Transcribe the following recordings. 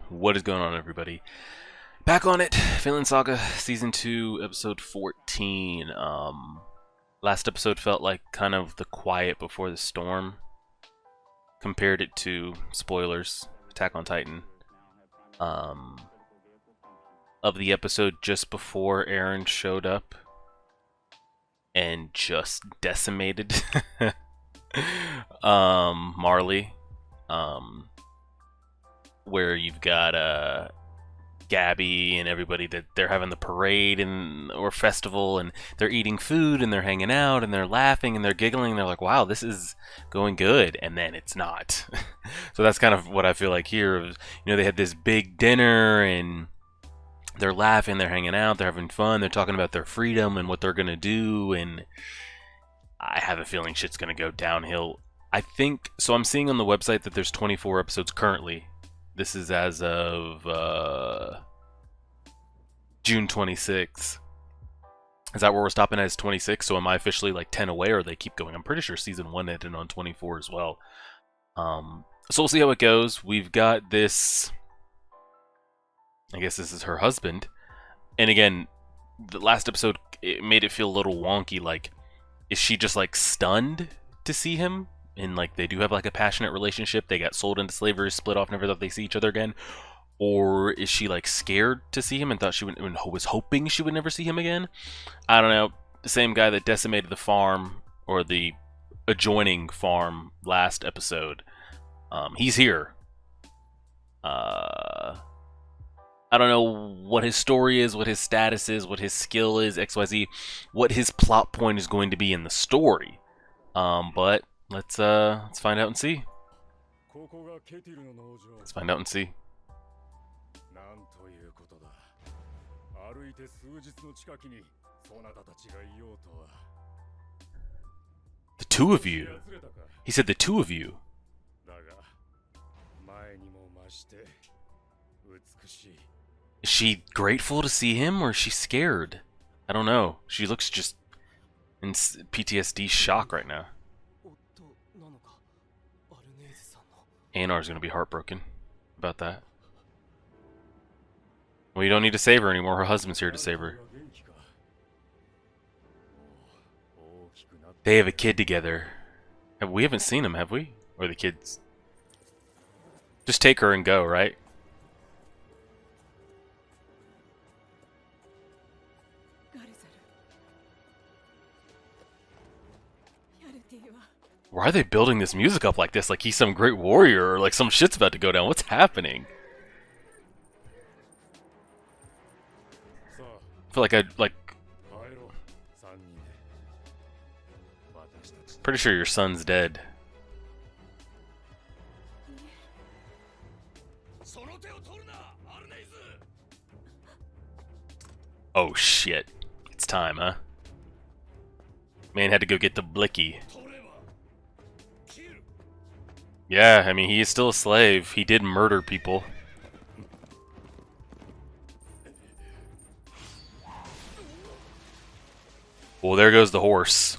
What is going on, everybody? Back on it, Vinland Saga, Season 2, Episode 14. Last episode felt like kind of the quiet before the storm. Compared it to, spoilers, Attack on Titan. Of the episode just before Eren showed up and just decimated Marley. Where you've got Gabby and everybody that they're having the parade or festival, and they're eating food and they're hanging out and they're laughing and they're giggling and they're like, wow, this is going good, and then it's not. So that's kind of what I feel like here. You know, they had this big dinner and they're laughing, they're hanging out, they're having fun, they're talking about their freedom and what they're gonna do, and I have a feeling shit's gonna go downhill. I think so. I'm seeing on the website that there's 24 episodes currently. This is as of June 26th. Is that where we're stopping at, is 26? So am I officially like 10 away, or they keep going? I'm pretty sure season 1 ended on 24 as well. So we'll see how it goes. We've got this, I guess this is her husband. And again, the last episode, it made it feel a little wonky. Like, is she just like stunned to see him? And like they do have like a passionate relationship. They got sold into slavery, split off, never thought they see each other again. Or is she like scared to see him and thought she was hoping she would never see him again? I don't know. The same guy that decimated the farm, or the adjoining farm last episode, he's here. I don't know what his story is, what his status is, what his skill is, XYZ, what his plot point is going to be in the story. But let's find out and see. Let's find out and see. The two of you. He said the two of you. Is she grateful to see him, or is she scared? I don't know. She looks just in PTSD shock right now. Einar's gonna be heartbroken about that. Well, you don't need to save her anymore. Her husband's here to save her. They have a kid together. We haven't seen him, have we? Or the kids? Just take her and go, right? Why are they building this music up like this? Like he's some great warrior, or like some shit's about to go down. What's happening? I feel like pretty sure your son's dead. Oh shit. It's time, huh? Man had to go get the blicky. Yeah, I mean, he is still a slave. He did murder people. Well, there goes the horse.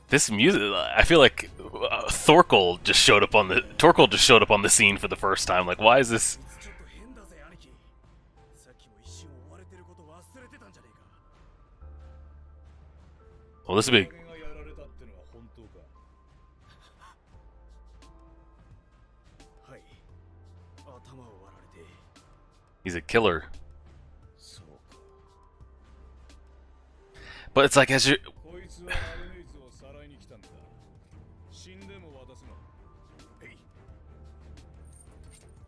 This music, I feel like Torkel just showed up on the scene for the first time. Like, why is this? Well, this would be. He's a killer. But it's like, as you.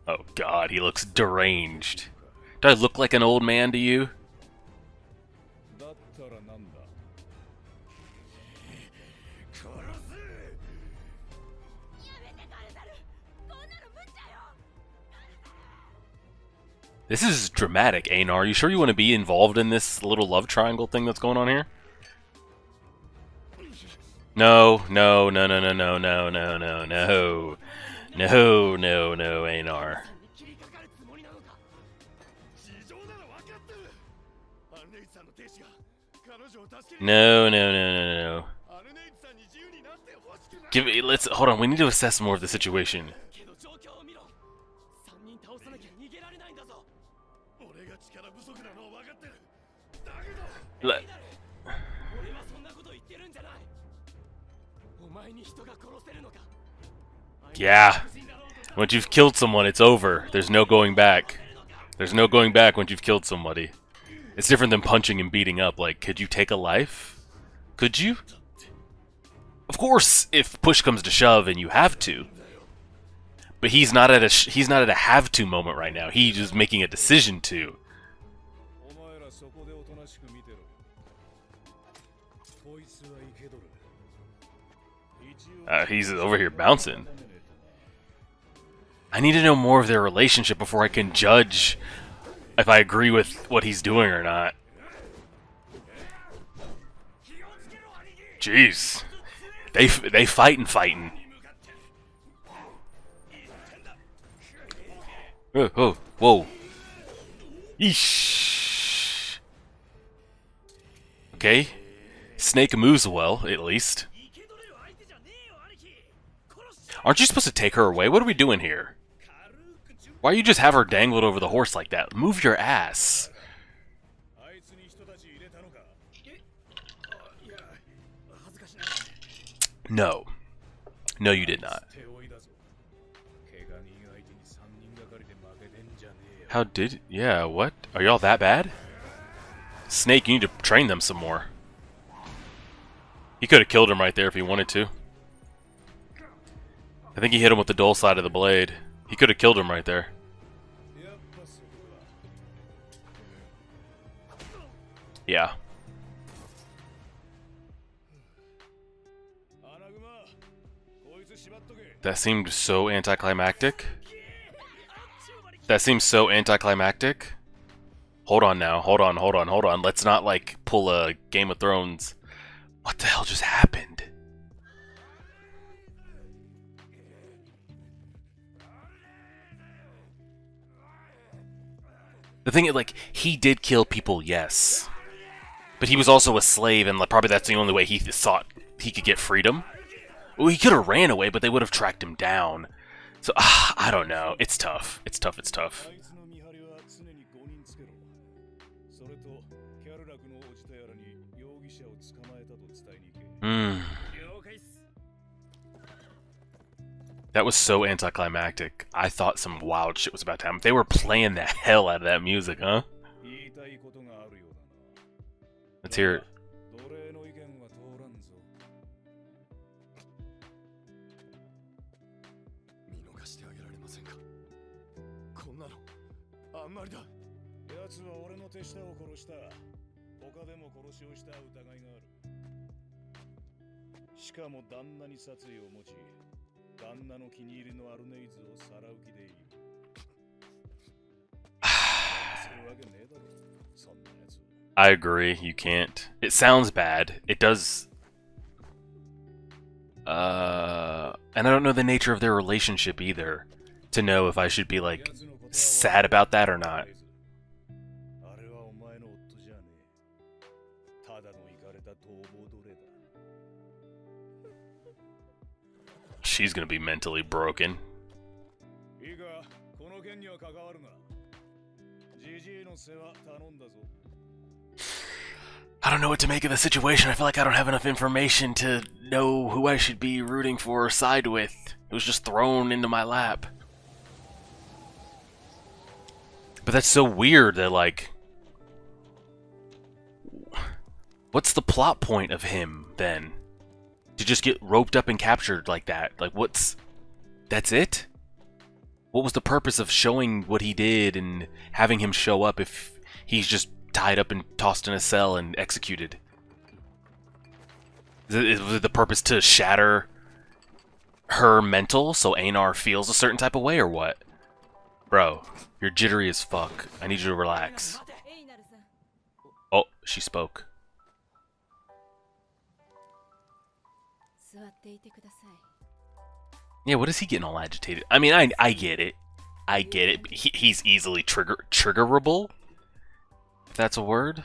Oh god, he looks deranged. Do I look like an old man to you? This is dramatic, Einar. Are you sure you want to be involved in this little love triangle thing that's going on here? No, no, no, no, no, no, no, no, no, no. No, no, no, Einar. No, no, no, no, no. Give it. Let's hold on. We need to assess more of the situation. Let, yeah. Once you've killed someone, it's over. There's no going back. There's no going back once you've killed somebody. It's different than punching and beating up. Like, could you take a life? Could you? Of course, if push comes to shove and you have to. But he's not at a have to moment right now. He's just making a decision to. He's over here bouncing. I need to know more of their relationship before I can judge if I agree with what he's doing or not. Jeez. They fighting. Oh, whoa. Eesh. Okay. Snake moves well, at least. Aren't you supposed to take her away? What are we doing here? Why you just have her dangled over the horse like that? Move your ass. No. No, you did not. How did... Yeah, what? Are y'all that bad? Snake, you need to train them some more. He could have killed him right there if he wanted to. I think he hit him with the dull side of the blade. He could have killed him right there. Yeah. That seemed so anticlimactic. That seems so anticlimactic. Hold on now. Hold on. Let's not, like, pull a Game of Thrones. What the hell just happened? The thing is, like, he did kill people, yes. But he was also a slave, and probably that's the only way he thought he could get freedom. Well, he could have ran away, but they would have tracked him down. So, I don't know. It's tough. It's tough. That was so anticlimactic. I thought some wild shit was about to happen. They were playing the hell out of that music, huh? Let's hear it. I agree, you can't. It sounds bad. It does. And I don't know the nature of their relationship either, to know if I should be, like, sad about that or not. She's gonna be mentally broken. I don't know what to make of the situation. I feel like I don't have enough information to know who I should be rooting for or side with. It was just thrown into my lap. But that's so weird that, like... What's the plot point of him, then? To just get roped up and captured like that? Like, what's... That's it? What was the purpose of showing what he did and having him show up if he's just tied up and tossed in a cell and executed? Was it the purpose to shatter her mental so Einar feels a certain type of way or what? Bro, you're jittery as fuck. I need you to relax. Oh, she spoke. Yeah, what is he getting all agitated? I mean, I get it. I get it. He's easily triggerable, if that's a word.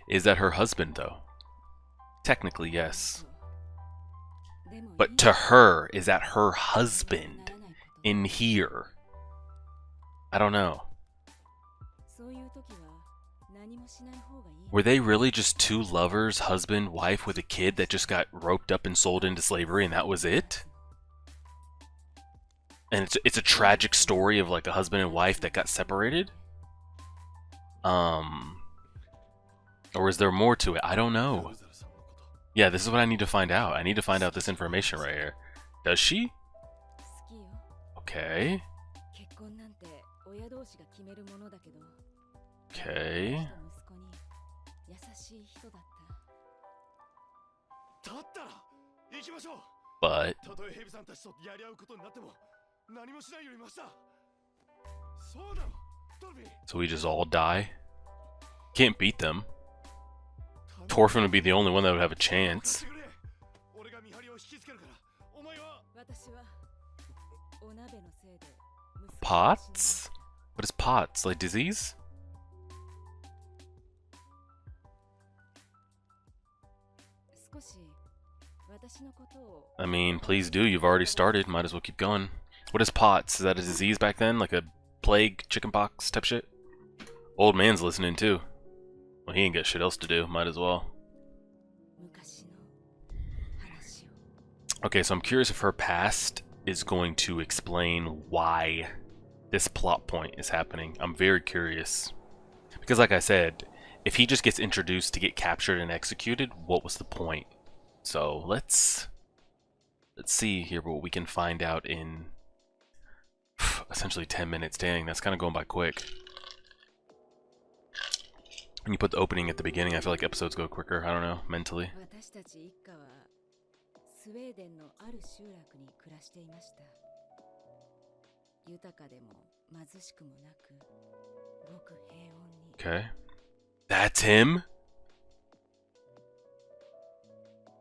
Is that her husband, though? Technically, yes. But to her, is that her husband in here? I don't know. Were they really just two lovers, husband, wife, with a kid that just got roped up and sold into slavery, and that was it? And it's a tragic story of like a husband and wife that got separated? Or is there more to it? I don't know. Yeah, this is what I need to find out. I need to find out this information right here. Does she? Okay. Okay. But so we just all die? Can't beat them. Torfin would be the only one that would have a chance. Pots? What is POTS? Like disease? I mean, please do. You've already started. Might as well keep going. What is POTS? Is that a disease back then? Like a plague, chickenpox type shit? Old man's listening too. Well, he ain't got shit else to do. Might as well. Okay, so I'm curious if her past is going to explain why this plot point is happening. I'm very curious. Because like I said, if he just gets introduced to get captured and executed, what was the point? So let's see here what we can find out in essentially 10 minutes. Dang, that's kind of going by quick. When you put the opening at the beginning, I feel like episodes go quicker. I don't know, mentally. Okay. That's him?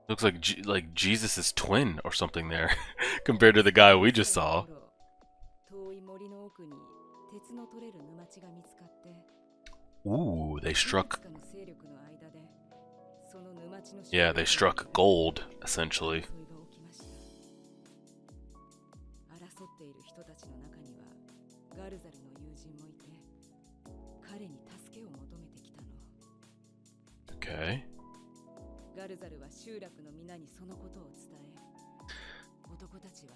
Looks like Jesus' twin or something there, compared to the guy we just saw. Ooh, they struck... Yeah, they struck gold, essentially. Okay.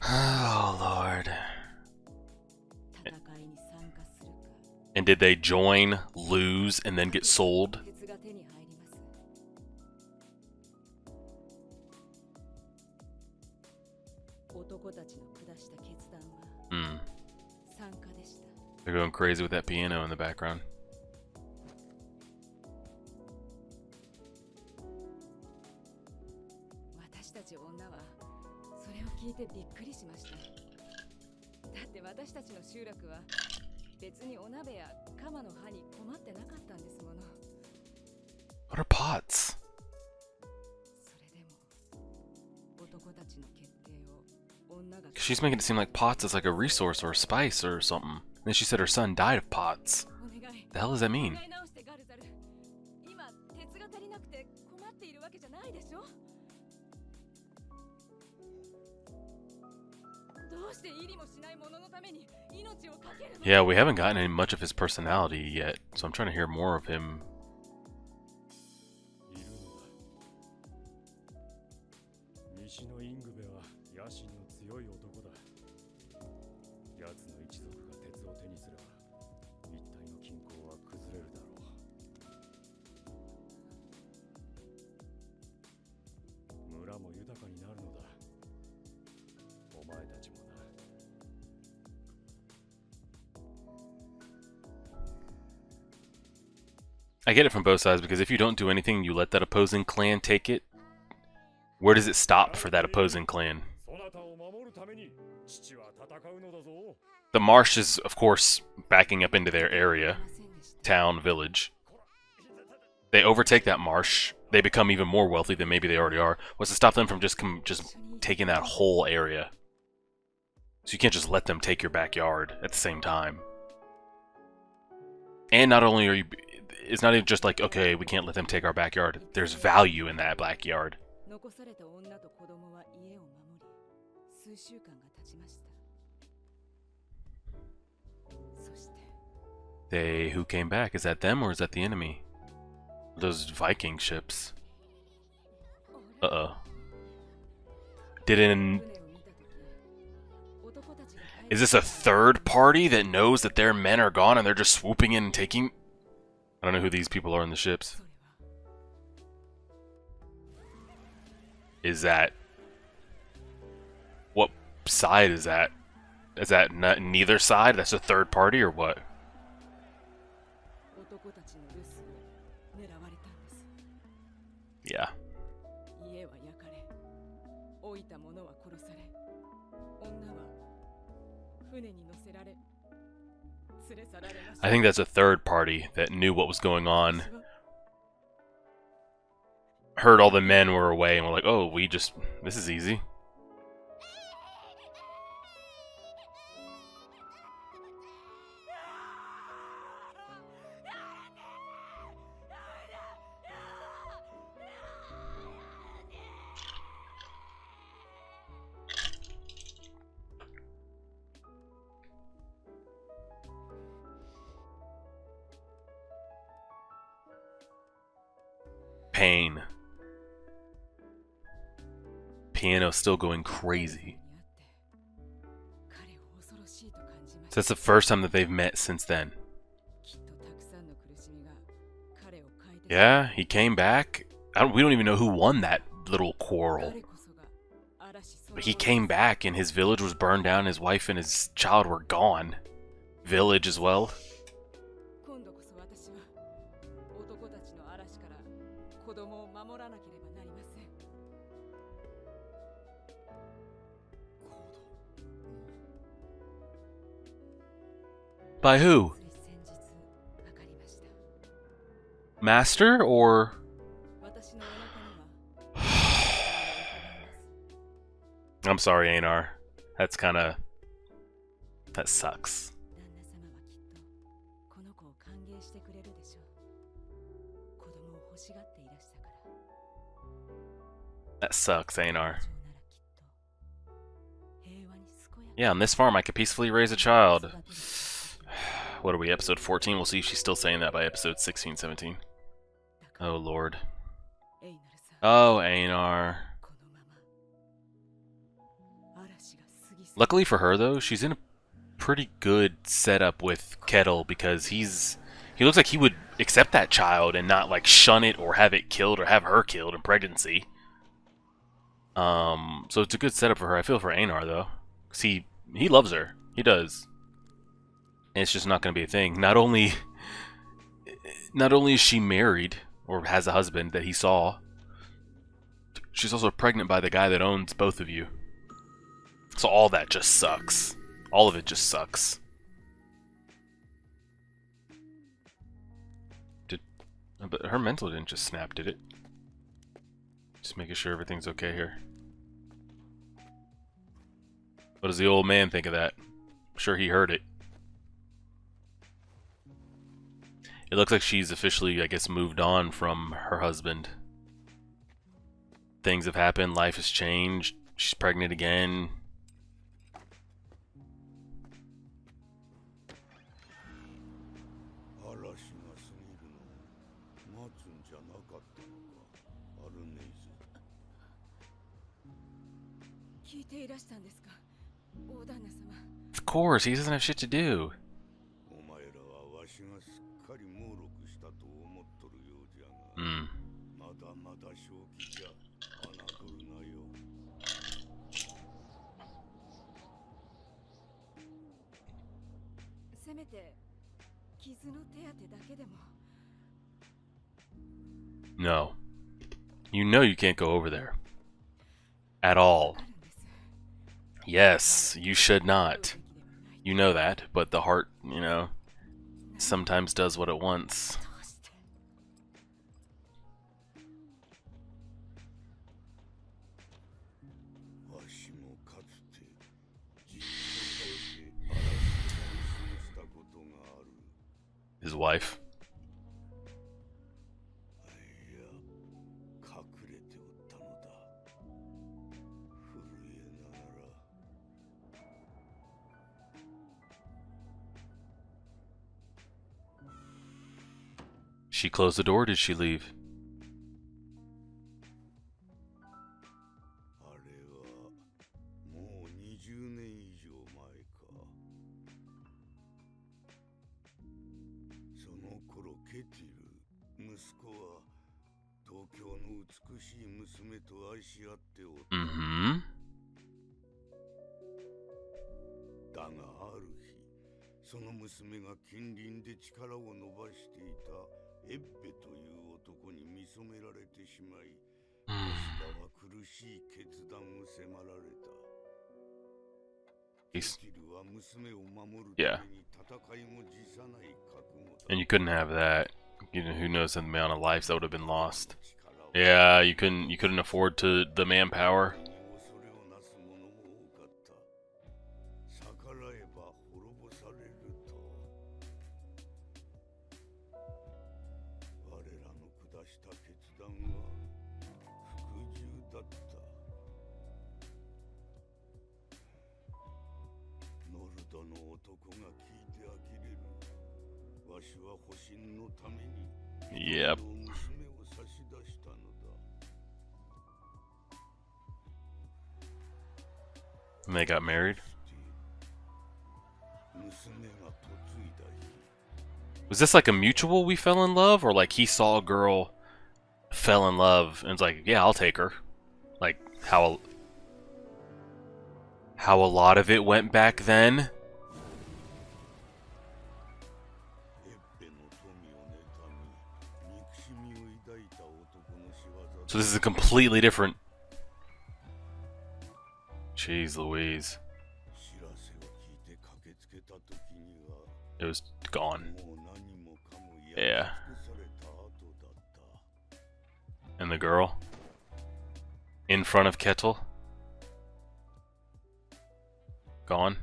Oh, Lord. And did they join, lose, and then get sold? They're going crazy with that piano in the background. What are pots? She's making it seem like pots is like a resource or a spice or something. And then she said her son died of pots. The hell does that mean? Yeah, we haven't gotten any much of his personality yet, so I'm trying to hear more of him. I get it from both sides, because if you don't do anything, you let that opposing clan take it, where does it stop for that opposing clan? The marsh is, of course, backing up into their area, town, village. They overtake that marsh, they become even more wealthy than maybe they already are. What's to stop them from just taking that whole area? So you can't just let them take your backyard at the same time. And not only are you... It's not even just like, okay, we can't let them take our backyard. There's value in that backyard. Who came back? Is that them or is that the enemy? Those Viking ships. Uh-oh. Is this a third party that knows that their men are gone and they're just swooping in and taking... I don't know who these people are in the ships. Is that... What side is that? Is that neither side? That's a third party or what? Yeah. I think that's a third party that knew what was going on. Heard all the men were away and were like, oh, this is easy. Pain. Piano still going crazy. So that's the first time that they've met since then. Yeah, he came back. We don't even know who won that little quarrel. But he came back and his village was burned down. His wife and his child were gone. Village as well. By who? Master or... I'm sorry, Einar. That's kinda... That sucks. That sucks, Einar. Yeah, on this farm I could peacefully raise a child. What are we, episode 14? We'll see if she's still saying that by episode 16, 17. Oh, Lord. Oh, Einar. Luckily for her, though, she's in a pretty good setup with Kettle because he looks like he would accept that child and not, like, shun it or have it killed or have her killed in pregnancy. So it's a good setup for her. I feel for Einar, though. Because he loves her. He does. And it's just not going to be a thing. Not only is she married, or has a husband that he saw, she's also pregnant by the guy that owns both of you. So all that just sucks. All of it just sucks. But her mental didn't just snap, did it? Just making sure everything's okay here. What does the old man think of that? I'm sure he heard it. It looks like she's officially, I guess, moved on from her husband. Things have happened, life has changed, she's pregnant again. Of course, he doesn't have shit to do. No. You know you can't go over there. At all. Yes, you should not. You know that, but the heart, you know, sometimes does what it wants. his wife. She closed the door, or did she leave? Mm-hmm. その娘が近隣で力を伸ばしていたエッベという男に見初められてしまい、わしらは苦しい決断を迫られた。ケティルは娘を守るために戦いも辞さない覚悟だ。 And you couldn't have that. You know, who knows the amount of lives that would have been lost. Yeah, you couldn't afford to the manpower. Yep. And they got married? Was this like a mutual we fell in love? Or like he saw a girl, fell in love, and was like, yeah, I'll take her? Like how a lot of it went back then? So this is a completely different... Jeez Louise. It was gone. Yeah. And the girl? In front of Kettle? Gone?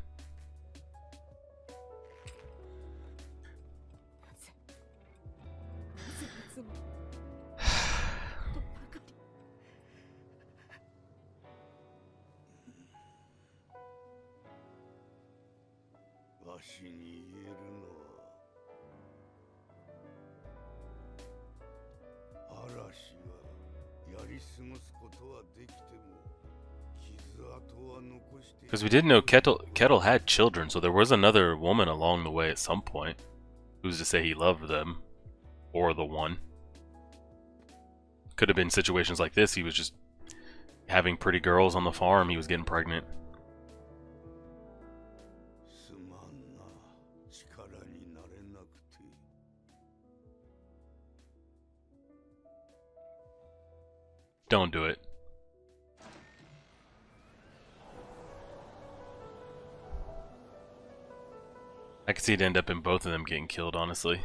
Because we didn't know Kettle had children, so there was another woman along the way at some point. Who's to say he loved them? Or the one? Could have been situations like this, he was just having pretty girls on the farm, he was getting pregnant. Don't do it. I could see it end up in both of them getting killed, honestly.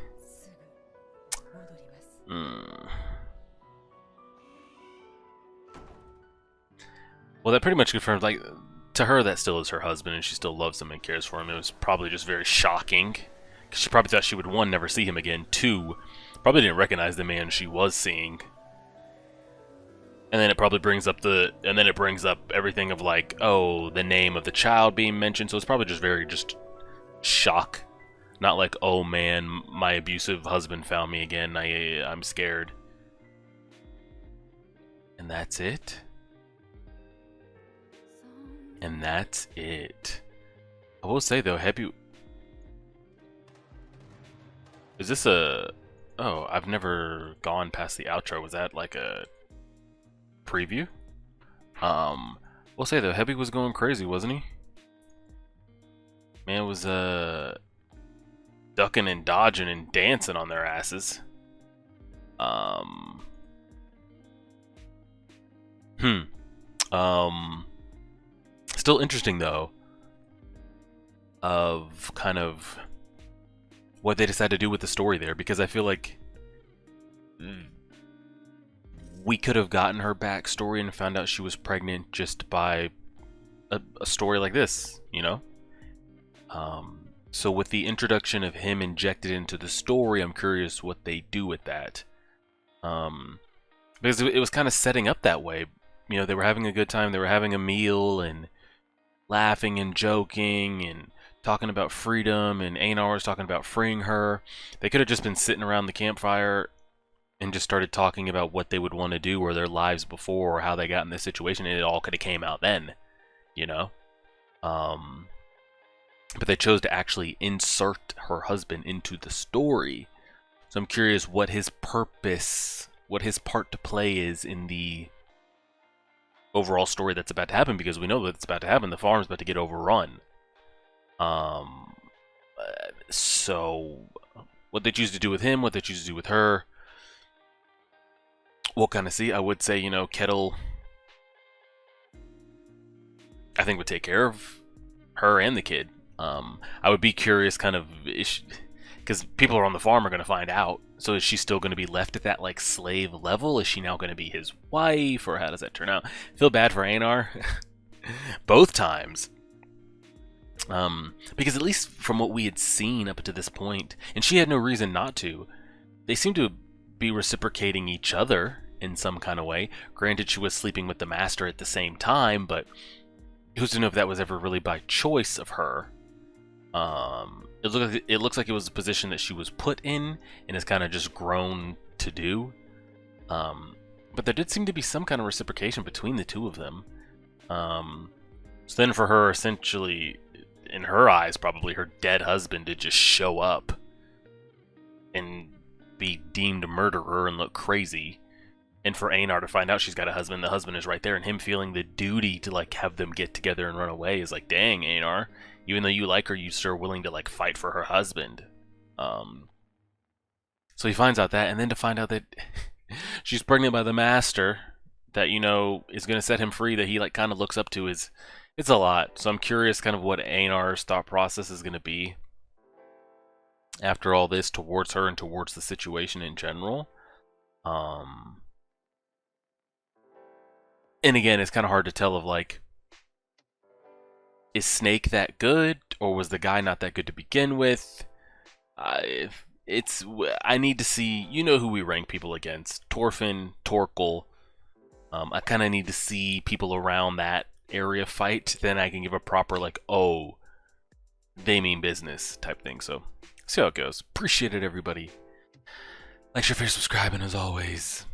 Well, that pretty much confirms, like, to her that still is her husband and she still loves him and cares for him. It was probably just very shocking. Because she probably thought she would, 1, never see him again, 2, probably didn't recognize the man she was seeing. And then it probably brings up everything of like, oh, the name of the child being mentioned. So it's probably just very shock. Not like, oh man, my abusive husband found me again. I'm scared. And that's it. And that's it. I will say though, is this a... Oh, I've never gone past the outro. Was that like a preview? We'll say though, Hebi was going crazy, wasn't he? Man was ducking and dodging and dancing on their asses. Still interesting though, of kind of what they decided to do with the story there, because I feel like we could have gotten her backstory and found out she was pregnant just by a story like this, you know? So with the introduction of him injected into the story, I'm curious what they do with that. Because it was kind of setting up that way. You know, they were having a good time, they were having a meal and laughing and joking and talking about freedom, and Einar was talking about freeing her. They could have just been sitting around the campfire and just started talking about what they would want to do or their lives before or how they got in this situation, and it all could have came out then, you know? But they chose to actually insert her husband into the story. So I'm curious what his purpose, what his part to play is in the overall story that's about to happen, because we know that it's about to happen. The farm's about to get overrun. So what they choose to do with him, what they choose to do with her, we'll kind of see. I would say, you know, Kettle, I think, would take care of her and the kid. I would be curious, kind of, because people are on the farm are going to find out. So is she still going to be left at that like slave level? Is she now going to be his wife, or how does that turn out? Feel bad for Einar, both times. Because at least from what we had seen up to this point, and she had no reason not to, they seem to be reciprocating each other in some kind of way. Granted, she was sleeping with the master at the same time, but who's to know if that was ever really by choice of her? It looks like it was a position that she was put in and has kind of just grown to do. But there did seem to be some kind of reciprocation between the two of them. So then for her, essentially, in her eyes, probably her dead husband to just show up and be deemed a murderer and look crazy. And for Einar to find out she's got a husband, the husband is right there, and him feeling the duty to like have them get together and run away is like, dang, Einar, even though you like her, you're still willing to like fight for her husband. So he finds out that, and then to find out that she's pregnant by the master that, you know, is going to set him free, that he like kind of looks up to, is, it's a lot. So I'm curious kind of what Einar's thought process is going to be after all this towards her and towards the situation in general. And again, it's kind of hard to tell of like, is Snake that good, or was the guy not that good to begin with? I need to see, you know, who we rank people against. Torfin, Torkel. I kind of need to see people around that area fight, then I can give a proper like, oh, they mean business type thing. So see how it goes. Appreciate it, everybody. Like, share, subscribe, and as always,